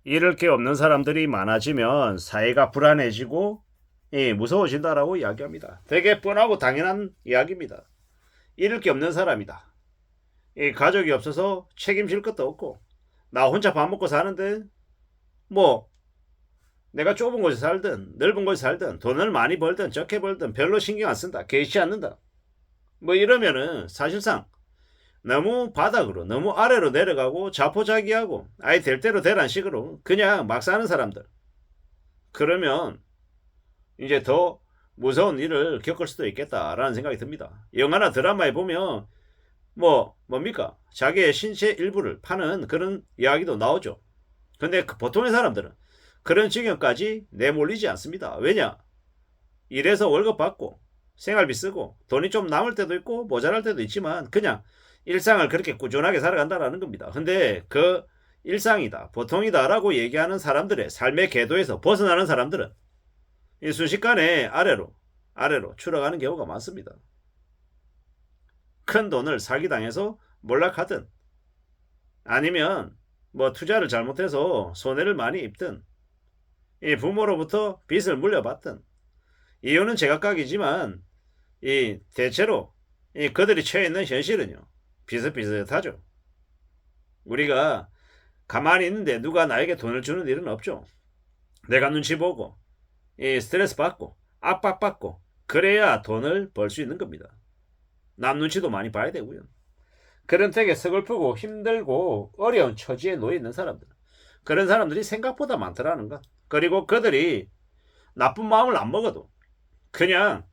잃을 게 없는 사람들이 많아지면 사회가 불안해지고 무서워진다라고 이야기합니다. 되게 뻔하고 당연한 이야기입니다. 잃을 게 없는 사람이다. 가족이 없어서 책임질 것도 없고 나 혼자 밥 먹고 사는데 뭐 내가 좁은 곳에 살든 넓은 곳에 살든 돈을 많이 벌든 적게 벌든 별로 신경 안 쓴다. 개의치 않는다. 뭐 이러면은 사실상 너무 바닥으로 너무 아래로 내려가고 자포자기하고 아예 될 대로 되란 식으로 그냥 막 사는 사람들, 그러면 이제 더 무서운 일을 겪을 수도 있겠다라는 생각이 듭니다. 영화나 드라마에 보면 뭡니까? 자기의 신체 일부를 파는 그런 이야기도 나오죠. 근데 보통의 사람들은 그런 지경까지 내몰리지 않습니다. 왜냐? 일해서 월급 받고 생활비 쓰고 돈이 좀 남을 때도 있고 모자랄 때도 있지만 그냥 일상을 그렇게 꾸준하게 살아간다라는 겁니다. 근데 그 일상이다, 보통이다라고 얘기하는 사람들의 삶의 궤도에서 벗어나는 사람들은 순식간에 아래로 추락하는 경우가 많습니다. 큰 돈을 사기당해서 몰락하든 아니면 투자를 잘못해서 손해를 많이 입든 부모로부터 빚을 물려받든 이유는 제각각이지만 대체로 그들이 처해 있는 현실은요 비슷비슷하죠. 우리가 가만히 있는데 누가 나에게 돈을 주는 일은 없죠. 내가 눈치 보고 스트레스 받고 압박받고 그래야 돈을 벌 수 있는 겁니다. 남 눈치도 많이 봐야 되고요. 그런 되게 서글프고 힘들고 어려운 처지에 놓여 있는 사람들, 그런 사람들이 생각보다 많더라는 것. 그리고 그들이 나쁜 마음을 안 먹어도 그냥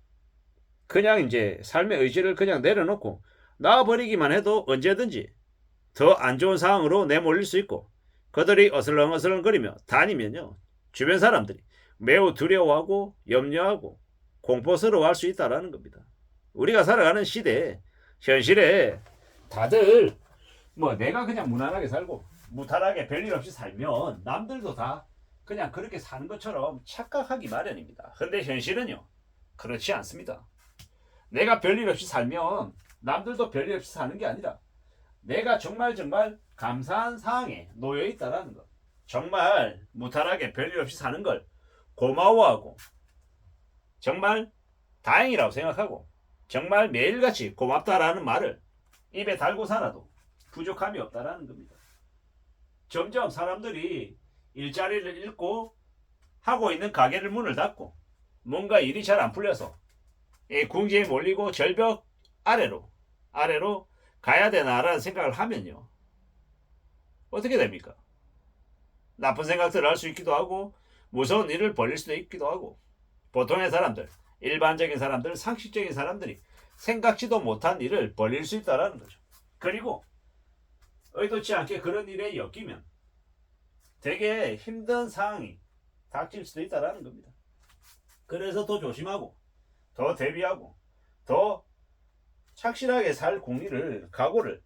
이제 삶의 의지를 그냥 내려놓고 나와버리기만 해도 언제든지 더 안 좋은 상황으로 내몰릴 수 있고, 그들이 어슬렁어슬렁거리며 다니면요 주변 사람들이 매우 두려워하고 염려하고 공포스러워할 수 있다라는 겁니다. 우리가 살아가는 시대에 현실에 다들 내가 그냥 무난하게 살고 무탈하게 별일 없이 살면 남들도 다 그냥 그렇게 사는 것처럼 착각하기 마련입니다. 근데 현실은요 그렇지 않습니다. 내가 별일 없이 살면 남들도 별일 없이 사는 게 아니라 내가 정말 감사한 상황에 놓여 있다라는 것, 정말 무탈하게 별일 없이 사는 걸 고마워하고 정말 다행이라고 생각하고 정말 매일같이 고맙다라는 말을 입에 달고 살아도 부족함이 없다라는 겁니다. 점점 사람들이 일자리를 잃고 하고 있는 가게를 문을 닫고 뭔가 일이 잘 안 풀려서 궁지에 몰리고 절벽 아래로 가야 되나라는 생각을 하면요 어떻게 됩니까? 나쁜 생각들을 할 수 있기도 하고 무서운 일을 벌일 수도 있기도 하고, 보통의 사람들, 일반적인 사람들, 상식적인 사람들이 생각지도 못한 일을 벌일 수 있다는 거죠. 그리고 의도치 않게 그런 일에 엮이면 되게 힘든 상황이 닥칠 수도 있다는 겁니다. 그래서 더 조심하고 더 대비하고 더 착실하게 살 공리를 각오를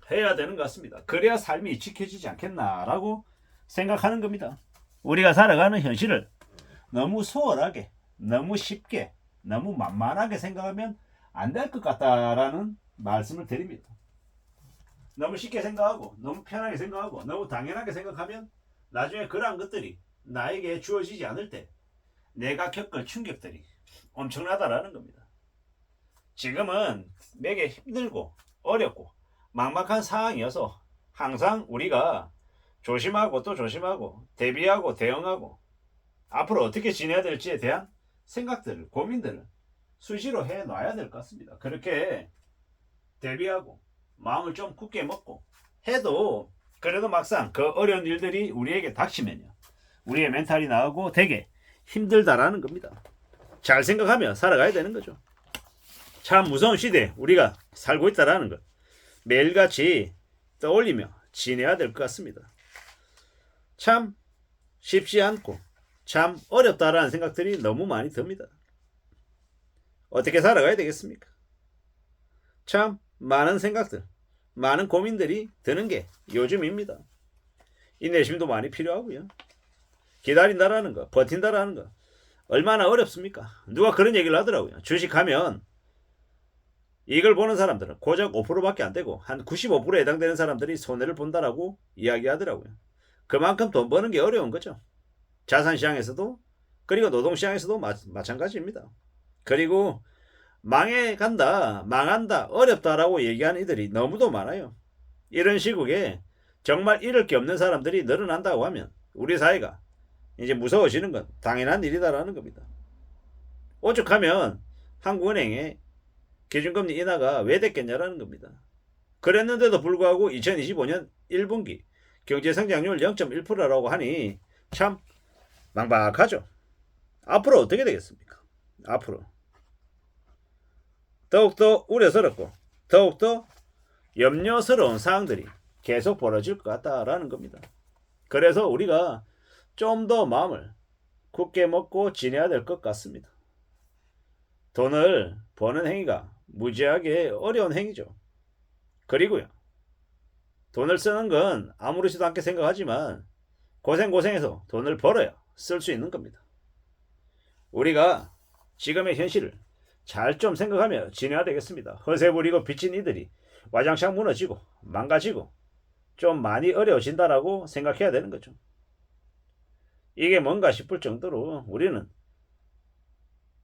해야 되는 것 같습니다. 그래야 삶이 지켜지지 않겠나라고 생각하는 겁니다. 우리가 살아가는 현실을 너무 수월하게, 너무 쉽게, 너무 만만하게 생각하면 안 될 것 같다라는 말씀을 드립니다. 너무 쉽게 생각하고 너무 편하게 생각하고 너무 당연하게 생각하면 나중에 그러한 것들이 나에게 주어지지 않을 때 내가 겪을 충격들이 엄청나다라는 겁니다. 지금은 매게 힘들고 어렵고 막막한 상황이어서 항상 우리가 조심하고 또 조심하고 대비하고 대응하고 앞으로 어떻게 지내야 될지에 대한 생각들을, 고민들을 수시로 해놔야 될 것 같습니다. 그렇게 대비하고 마음을 좀 굳게 먹고 해도 그래도 막상 그 어려운 일들이 우리에게 닥치면요 우리의 멘탈이 나가고 되게 힘들다라는 겁니다. 잘 생각하며 살아가야 되는 거죠. 참 무서운 시대에 우리가 살고 있다라는 것 매일같이 떠올리며 지내야 될 것 같습니다. 참 쉽지 않고 참 어렵다라는 생각들이 너무 많이 듭니다. 어떻게 살아가야 되겠습니까? 참 많은 생각들, 많은 고민들이 드는 게 요즘입니다. 인내심도 많이 필요하고요. 기다린다라는 거, 버틴다라는 거 얼마나 어렵습니까? 누가 그런 얘기를 하더라고요. 주식하면 이걸 보는 사람들은 고작 5%밖에 안 되고 한 95%에 해당되는 사람들이 손해를 본다라고 이야기하더라고요. 그만큼 돈 버는 게 어려운 거죠. 자산시장에서도 그리고 노동시장에서도 마찬가지입니다. 그리고 망해간다, 망한다, 어렵다라고 얘기하는 이들이 너무도 많아요. 이런 시국에 정말 잃을 게 없는 사람들이 늘어난다고 하면 우리 사회가 이제 무서워지는 건 당연한 일이다라는 겁니다. 오죽하면 한국은행의 기준금리 인하가 왜 됐겠냐라는 겁니다. 그랬는데도 불구하고 2025년 1분기 경제성장률 0.1%라고 하니 참 망박하죠. 앞으로 어떻게 되겠습니까? 앞으로 더욱더 우려스럽고 더욱더 염려스러운 사항들이 계속 벌어질 것 같다라는 겁니다. 그래서 우리가 좀 더 마음을 굳게 먹고 지내야 될 것 같습니다. 돈을 버는 행위가 무지하게 어려운 행위죠. 그리고요, 돈을 쓰는 건 아무렇지도 않게 생각하지만 고생해서 돈을 벌어야 쓸 수 있는 겁니다. 우리가 지금의 현실을 잘 좀 생각하며 지내야 되겠습니다. 허세 부리고 빚진 이들이 와장창 무너지고 망가지고 좀 많이 어려워진다라고 생각해야 되는 거죠. 이게 뭔가 싶을 정도로 우리는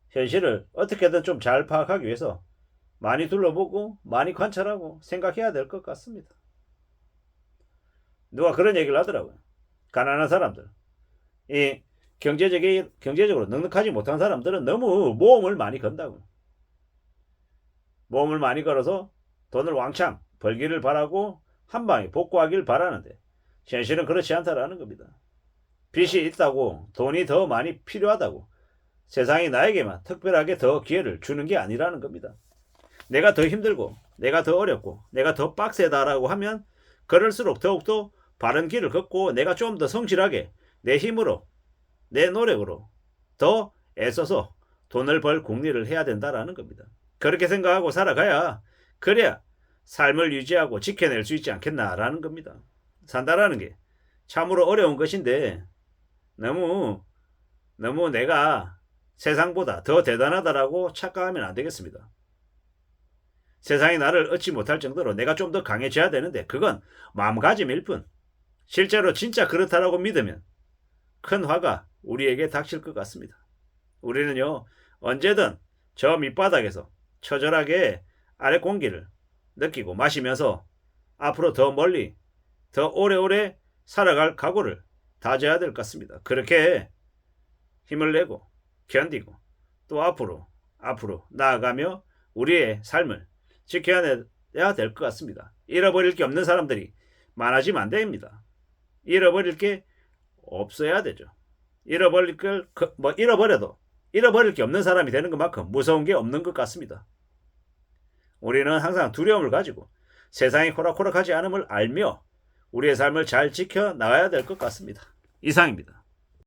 현실을 어떻게든 좀 잘 파악하기 위해서 많이 둘러보고 많이 관찰하고 생각해야 될 것 같습니다. 누가 그런 얘기를 하더라고요. 가난한 사람들, 이 경제적으로 넉넉하지 못한 사람들은 너무 모험을 많이 건다고요. 모험을 많이 걸어서 돈을 왕창 벌기를 바라고 한 방에 복구하길 바라는데 현실은 그렇지 않다라는 겁니다. 빚이 있다고 돈이 더 많이 필요하다고 세상이 나에게만 특별하게 더 기회를 주는 게 아니라는 겁니다. 내가 더 힘들고 내가 더 어렵고 내가 더 빡세다라고 하면 그럴수록 더욱더 바른 길을 걷고 내가 좀 더 성실하게 내 힘으로 내 노력으로 더 애써서 돈을 벌 궁리를 해야 된다라는 겁니다. 그렇게 생각하고 살아가야 그래야 삶을 유지하고 지켜낼 수 있지 않겠나라는 겁니다. 산다라는 게 참으로 어려운 것인데 너무 내가 세상보다 더 대단하다라고 착각하면 안 되겠습니다. 세상이 나를 얻지 못할 정도로 내가 좀 더 강해져야 되는데 그건 마음가짐일 뿐 실제로 진짜 그렇다라고 믿으면 큰 화가 우리에게 닥칠 것 같습니다. 우리는요 언제든 저 밑바닥에서 처절하게 아래 공기를 느끼고 마시면서 앞으로 더 멀리 더 오래오래 살아갈 각오를 다져야 될 것 같습니다. 그렇게 힘을 내고 견디고 또 앞으로 나아가며 우리의 삶을 지켜야 될 것 같습니다. 잃어버릴 게 없는 사람들이 많아지면 안 됩니다. 잃어버릴 게 없어야 되죠. 잃어버릴 잃어버려도 잃어버릴 게 없는 사람이 되는 것만큼 무서운 게 없는 것 같습니다. 우리는 항상 두려움을 가지고 세상이 호락호락하지 않음을 알며 우리의 삶을 잘 지켜 나가야 될 것 같습니다. 이상입니다.